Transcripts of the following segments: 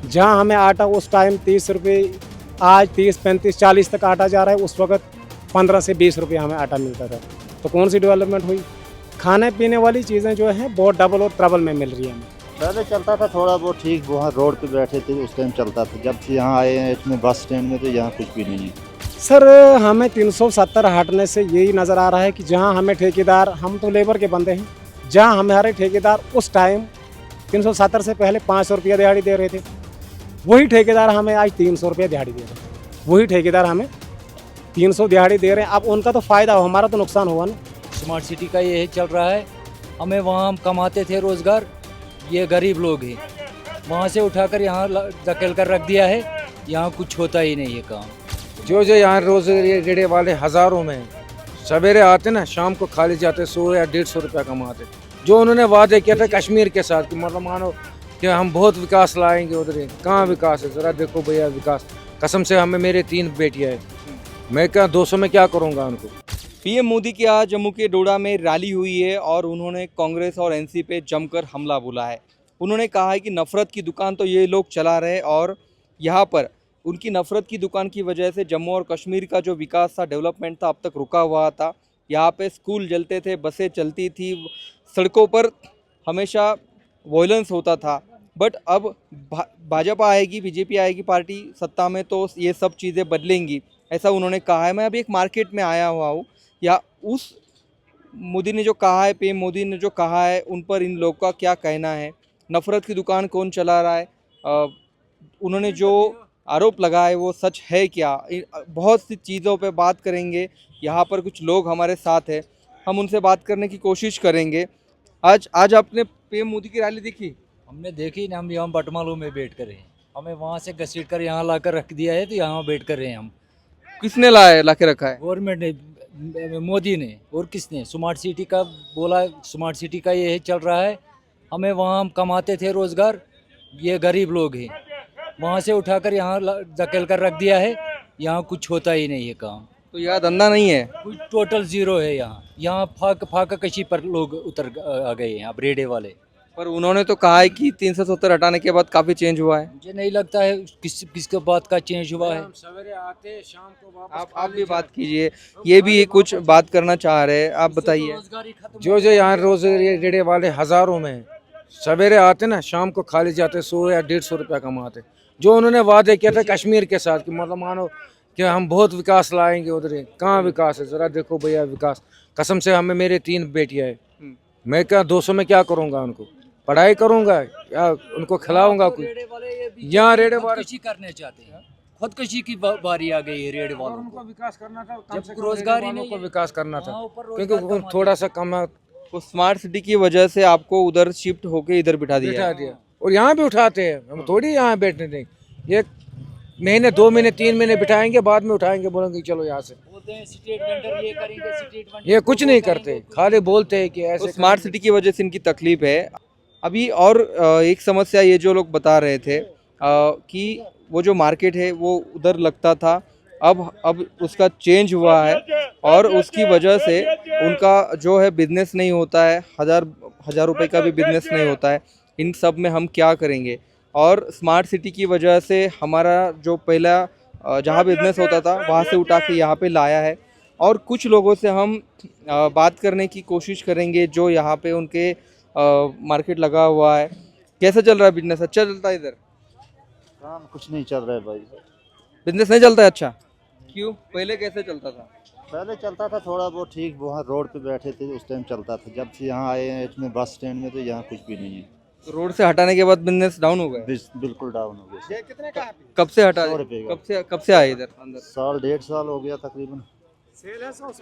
जहाँ हमें आटा उस टाइम 30 रुपये, आज 30, 35, 40 तक आटा जा रहा है, उस वक्त 15 से 20 रुपये हमें आटा मिलता था। तो कौन सी डेवलपमेंट हुई? खाने पीने वाली चीज़ें जो हैं बहुत डबल और ट्रबल में मिल रही है हमें। पहले चलता था थोड़ा बहुत ठीक, वहाँ रोड पे बैठे थे उस टाइम चलता था। जब से यहाँ आए हैं इसमें बस स्टैंड में तो यहाँ कुछ भी नहीं है। सर हमें 370 हटने से यही नज़र आ रहा है कि जहाँ हमें ठेकेदार, हम तो लेबर के बंदे हैं, जहाँ हमारे ठेकेदार उस टाइम 370 से पहले 500 रुपया दिहाड़ी दे रहे थे, वही ठेकेदार हमें आज 300 रुपया दिहाड़ी दे रहे हैं। वही ठेकेदार हमें 300 दिहाड़ी दे रहे हैं। अब उनका तो फ़ायदा हो, हमारा तो नुकसान हुआ ना। स्मार्ट सिटी का यही चल रहा है। हमें वहाँ हम कमाते थे रोज़गार, ये गरीब लोग हैं, वहाँ से उठाकर यहाँ धकेल कर रख दिया है। यहाँ कुछ होता ही नहीं है काम। जो यहाँ रोज रेड़े वाले हज़ारों में सवेरे आते ना, शाम को खाली जाते 100 या 150 रुपया कमाते। जो उन्होंने वादे किया था कश्मीर के साथ कि मतलब मानो कि हम बहुत विकास लाएंगे, उधर कहाँ विकास है? ज़रा देखो भैया विकास। कसम से हमें, मेरे 3 बेटियाँ हैं, मैं क्या 200 में क्या करूँगा उनको। पीएम मोदी की आज जम्मू के डोडा में रैली हुई है और उन्होंने कांग्रेस और एनसी पे जमकर हमला बोला है। उन्होंने कहा है कि नफ़रत की दुकान तो ये लोग चला रहे और यहाँ पर उनकी नफ़रत की दुकान की वजह से जम्मू और कश्मीर का जो विकास था, डेवलपमेंट था, अब तक रुका हुआ था। यहाँ पे स्कूल जलते थे, बसें चलती थी, सड़कों पर हमेशा वॉयलेंस होता था। बट अब भाजपा आएगी, बीजेपी आएगी पार्टी सत्ता में, तो ये सब चीज़ें बदलेंगी, ऐसा उन्होंने कहा है। मैं अभी एक मार्केट में आया हुआ हूँ, या उस मोदी ने जो कहा है, पीएम मोदी ने जो कहा है, उन पर इन लोगों का क्या कहना है? नफ़रत की दुकान कौन चला रहा है? उन्होंने जो आरोप लगाए वो सच है क्या? बहुत सी चीज़ों पे बात करेंगे। यहाँ पर कुछ लोग हमारे साथ हैं, हम उनसे बात करने की कोशिश करेंगे। आज आपने पीएम मोदी की रैली देखी? हमने देखी ना, हम यहाँ बटमालू में बैठ कर हैं। हमें वहाँ से घसीट कर यहाँ ला कर रख दिया है, तो यहाँ बैठ कर रहे हैं हम। किसने लाया, ला के रखा है? गवर्नमेंट ने, मोदी ने, और किसने? स्मार्ट सिटी का बोला, स्मार्ट सिटी का यही चल रहा है। हमें वहाँ हम कमाते थे रोज़गार, ये गरीब लोग हैं, वहाँ से उठाकर यहाँ धकेल कर रख दिया है। यहाँ कुछ होता ही नहीं है काम। तो यह धंधा नहीं है? कुछ टोटल ज़ीरो है यहाँ फाका कशी पर लोग उतर आ गए हैं अब, रेडे वाले। पर उन्होंने तो कहा है कि 370 हटाने के बाद काफ़ी चेंज हुआ है। मुझे नहीं लगता है किसके बात का चेंज हुआ है। सवेरे आते शाम को वापस। आप भी बात कीजिए, ये भी कुछ बात करना चाह रहे हैं, आप बताइए। जो यहाँ रोज रेड़े वाले हज़ारों में सवेरे आते ना, शाम को खाली जाते 100 या 150 रुपया कमाते। जो उन्होंने वादे किया था कश्मीर के साथ कि मतलब मानो कि हम बहुत विकास लाएंगे, उधर कहाँ विकास है? ज़रा देखो भैया विकास। कसम से हमें, मेरे 3 बेटियाँ हैं, मैं क्या 200 में क्या करूँगा उनको? पढ़ाई करूँगा या उनको खिलाऊंगा? कुछ यहाँ रेड़े वाले खुदकशी करने चाहते हैं, खुदकशी की बारी आ गई है रेड वालों उनको को। विकास करना था, कम जब से कम रोजगार ही रेड़े वालों नहीं को है, विकास करना था, वहाँ ऊपर क्योंकि रोजगार उनको कम थोड़ा सा कम तो स्मार्ट सिटी की वजह से आपको उधर शिफ्ट होके इधर बिठा दिया बिठा है। दिया। और यहाँ भी उठाते हैं, हम थोड़ी यहाँ बैठने देंगे। 1 महीने 2 महीने 3 महीने बिठाएंगे, बाद में उठाएंगे, बोलेंगे चलो यहाँ से। बोलते हैं स्टेट वेंडर ये करेंगे, स्टेट वेंडर ये कुछ नहीं करते, खाली बोलते हैं कि तो ऐसे स्मार्ट सिटी की वजह से इनकी तकलीफ है। अभी और एक समस्या ये जो लोग बता रहे थे कि वो जो मार्केट है वो उधर लगता था, अब उसका चेंज हुआ है और उसकी वजह से उनका जो है बिजनेस नहीं होता है, हज़ार रुपए का भी बिजनेस नहीं होता है। इन सब में हम क्या करेंगे? और स्मार्ट सिटी की वजह से हमारा जो पहला जहाँ बिजनेस होता था वहाँ से उठा के यहाँ पे लाया है। और कुछ लोगों से हम बात करने की कोशिश करेंगे जो यहाँ पे उनके मार्केट लगा हुआ है। कैसा चल रहा है बिजनेस? अच्छा चलता है इधर? काम कुछ नहीं चल रहा है भाई। बिजनेस नहीं चलता है? अच्छा, क्यों? पहले कैसे चलता था? पहले चलता था थोड़ा बहुत ठीक, वहाँ रोड पे बैठे थे उस टाइम चलता था। जब से यहाँ आए हैं इसमें बस स्टैंड में तो यहाँ कुछ भी नहीं है। तो रोड से हटाने के बाद बिजनेस डाउन हो गया? बिल्कुल डाउन हो गया। कब से हटा? 100 रुपये का। कब से आए इधर अंदर? 1.5 साल हो गया तकरीबन।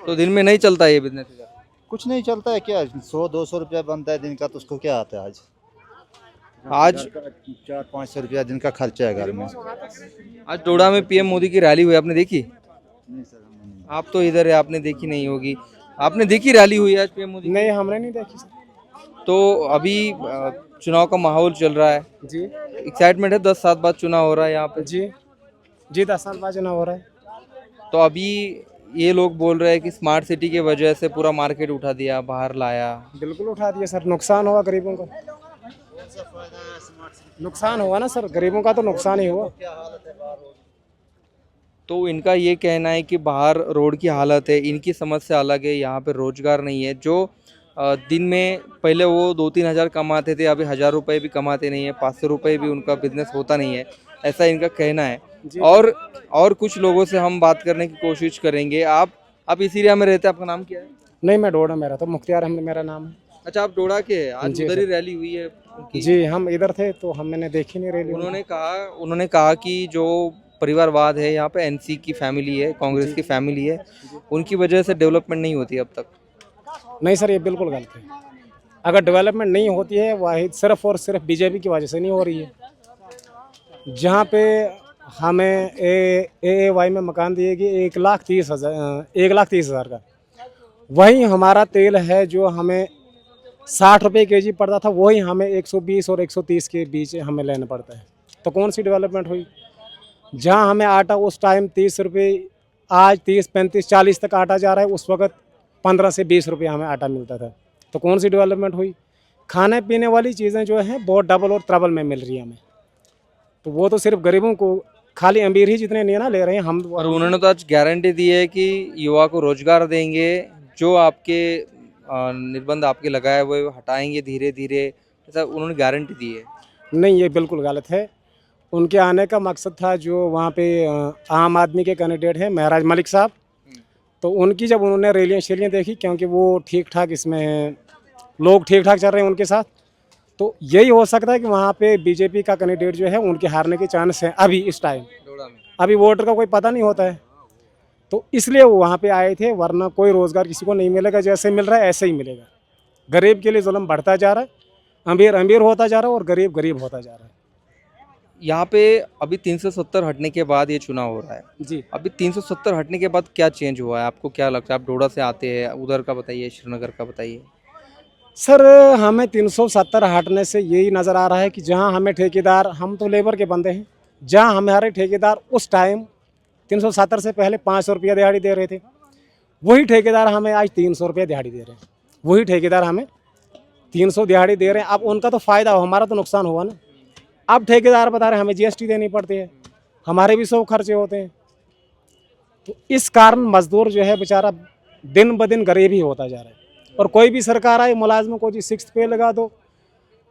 तो दिन में नहीं चलता ये बिजनेस इधर? कुछ नहीं चलता है क्या? 100-200 रुपया बनता है दिन का, तो उसको क्या आता है? आज 400-500 रुपया दिन का खर्चा है घर में। आज डोडा में पीएम मोदी की रैली हुई, आपने देखी? नहीं सर, हमने नहीं। आप तो इधर है, आपने देखी नहीं होगी। आपने देखी रैली हुई आज पीएम मोदी की? नहीं, हमने नहीं देखी सर। तो अभी चुनाव का माहौल चल रहा है, जी एक्साइटमेंट है, 10 साल बाद चुनाव हो रहा है यहाँ पे। जी जी 10 साल बाद चुनाव हो रहा है। तो अभी ये लोग बोल रहे हैं कि स्मार्ट सिटी की वजह से पूरा मार्केट उठा दिया, बाहर लाया। बिल्कुल उठा दिया सर, नुकसान हुआ गरीबों को। नुकसान हुआ ना सर, गरीबों का तो नुकसान ही हुआ। तो इनका ये कहना है कि बाहर रोड की हालत है, इनकी समस्या अलग है, यहाँ पे रोजगार नहीं है। जो दिन में पहले वो 2-3 हज़ार कमाते थे, अभी 1,000 रुपये भी कमाते नहीं है, 500 रुपये भी उनका बिजनेस होता नहीं है, ऐसा इनका कहना है। जी। और कुछ लोगों से हम बात करने की कोशिश करेंगे। आप इस एरिया में रहते हैं, आपका नाम क्या है? नहीं, मैं डोडा मेरा तो मुख्तियार अहमद मेरा नाम है। अच्छा, आप डोडा के हैं, आज जी उधर ही सर। रैली हुई है उनकी। जी, हम इधर थे तो हमने देखी नहीं रैली। उन्होंने कहा कि जो परिवारवाद है, यहाँ पे एनसी की फैमिली है, कांग्रेस की फैमिली है, उनकी वजह से डेवलपमेंट नहीं होती अब तक। नहीं सर, ये बिल्कुल गलत है। अगर डेवलपमेंट नहीं होती है, वाहिद सिर्फ और सिर्फ बीजेपी की वजह से नहीं हो रही है। जहाँ पे हमें AAY में मकान दिएगी 1,30,000 का, वही हमारा तेल है जो हमें 60 रुपये kg पड़ता था, वही हमें 120 और 130 के बीच हमें लेना पड़ता है। तो कौन सी डेवलपमेंट हुई? जहाँ हमें आटा उस टाइम 30 रुपये, आज 30, 35, 40 तक आटा जा रहा है, उस वक्त 15 से 20 रुपये हमें आटा मिलता था। तो कौन सी डेवलपमेंट हुई? खाने पीने वाली चीज़ें जो हैं बहुत डबल और ट्रबल में मिल रही है हमें। तो वो तो सिर्फ गरीबों को, खाली अमीर ही जितने नहीं ना ले रहे हैं हम। और उन्होंने तो आज गारंटी दी है कि युवा को रोजगार देंगे, जो आपके निर्बंध आपके लगाए हुए वो हटाएंगे धीरे धीरे, ऐसा उन्होंने गारंटी दी है। नहीं, ये बिल्कुल गलत है। उनके आने का मकसद था जो वहाँ पे आम आदमी के कैंडिडेट हैं महराज मलिक साहब, तो उनकी जब उन्होंने रैलियाँ देखी, क्योंकि वो ठीक ठाक इसमें लोग ठीक ठाक चल रहे हैं उनके साथ, तो यही हो सकता है कि वहाँ पे बीजेपी का कैंडिडेट जो है उनके हारने के चांस हैं अभी इस टाइम। अभी वोटर का कोई पता नहीं होता है, तो इसलिए वो वहाँ पे आए थे, वरना कोई रोज़गार किसी को नहीं मिलेगा। जैसे मिल रहा है ऐसे ही मिलेगा। गरीब के लिए जुल्म बढ़ता जा रहा है, अमीर अमीर होता जा रहा है और गरीब गरीब होता जा रहा है। यहाँ पे अभी 370 हटने के बाद ये चुनाव हो रहा है। जी, अभी 370 हटने के बाद क्या चेंज हुआ है, आपको क्या लगता है? आप डोडा से आते हैं, उधर का बताइए, श्रीनगर का बताइए। सर हमें 370 हटने से यही नज़र आ रहा है कि जहाँ हमें ठेकेदार, हम तो लेबर के बंदे हैं, जहाँ हमारे ठेकेदार उस टाइम 370 से पहले 500 रुपया दिहाड़ी दे रहे थे, वही ठेकेदार हमें आज 300 रुपया दिहाड़ी दे रहे हैं। वही ठेकेदार हमें 300 दिहाड़ी दे रहे हैं। अब उनका तो फ़ायदा हो, हमारा तो नुकसान हुआ ना। अब ठेकेदार बता रहे हैं हमें GST देनी पड़ती है, हमारे भी 100 खर्चे होते हैं। तो इस कारण मजदूर जो है बेचारा दिन ब दिन गरीब ही होता जा रहा है। और कोई भी सरकार आए, मुलाजमों को जी 6th पे लगा दो,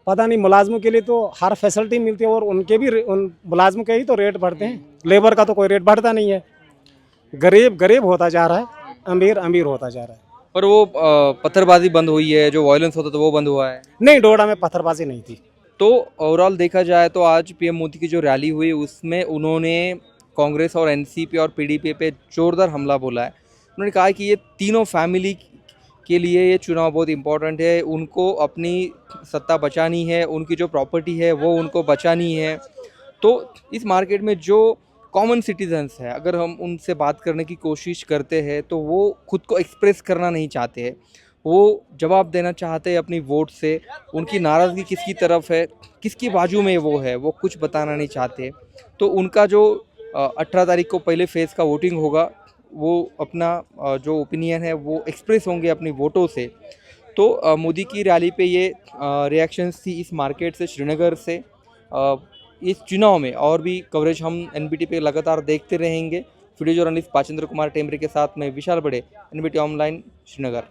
पता नहीं मुलाजमों के लिए तो हर फैसिलिटी मिलती है और उनके भी उन मुलाजमों के ही तो रेट बढ़ते हैं, लेबर का तो कोई रेट बढ़ता नहीं है। गरीब गरीब होता जा रहा है, अमीर अमीर होता जा रहा है। और वो पत्थरबाजी बंद हुई है, जो वायलेंस होता था वो बंद हुआ है। नहीं, डोडा में पत्थरबाजी नहीं थी। तो ओवरऑल देखा जाए तो आज पीएम मोदी की जो रैली हुई उसमें उन्होंने कांग्रेस और एनसीपी और पीडीपी पे जोरदार हमला बोला है। उन्होंने कहा कि ये तीनों फैमिली के लिए ये चुनाव बहुत इंपॉर्टेंट है, उनको अपनी सत्ता बचानी है, उनकी जो प्रॉपर्टी है वो उनको बचानी है। तो इस मार्केट में जो कॉमन सिटीजन्स है, अगर हम उनसे बात करने की कोशिश करते हैं तो वो खुद को एक्सप्रेस करना नहीं चाहते हैं, वो जवाब देना चाहते हैं अपनी वोट से। उनकी नाराज़गी किसकी तरफ है, किसकी बाजू में वो है, वो कुछ बताना नहीं चाहते। तो उनका जो 18 तारीख को पहले फेज़ का वोटिंग होगा, वो अपना जो ओपिनियन है वो एक्सप्रेस होंगे अपनी वोटों से। तो मोदी की रैली पे ये रिएक्शंस थी इस मार्केट से, श्रीनगर से। इस चुनाव में और भी कवरेज हम NBT पे लगातार देखते रहेंगे। वीडियो जर्नलिस्ट पाचेंद्र कुमार टेमरे के साथ मैं विशाल बड़े, NBT ऑनलाइन, श्रीनगर।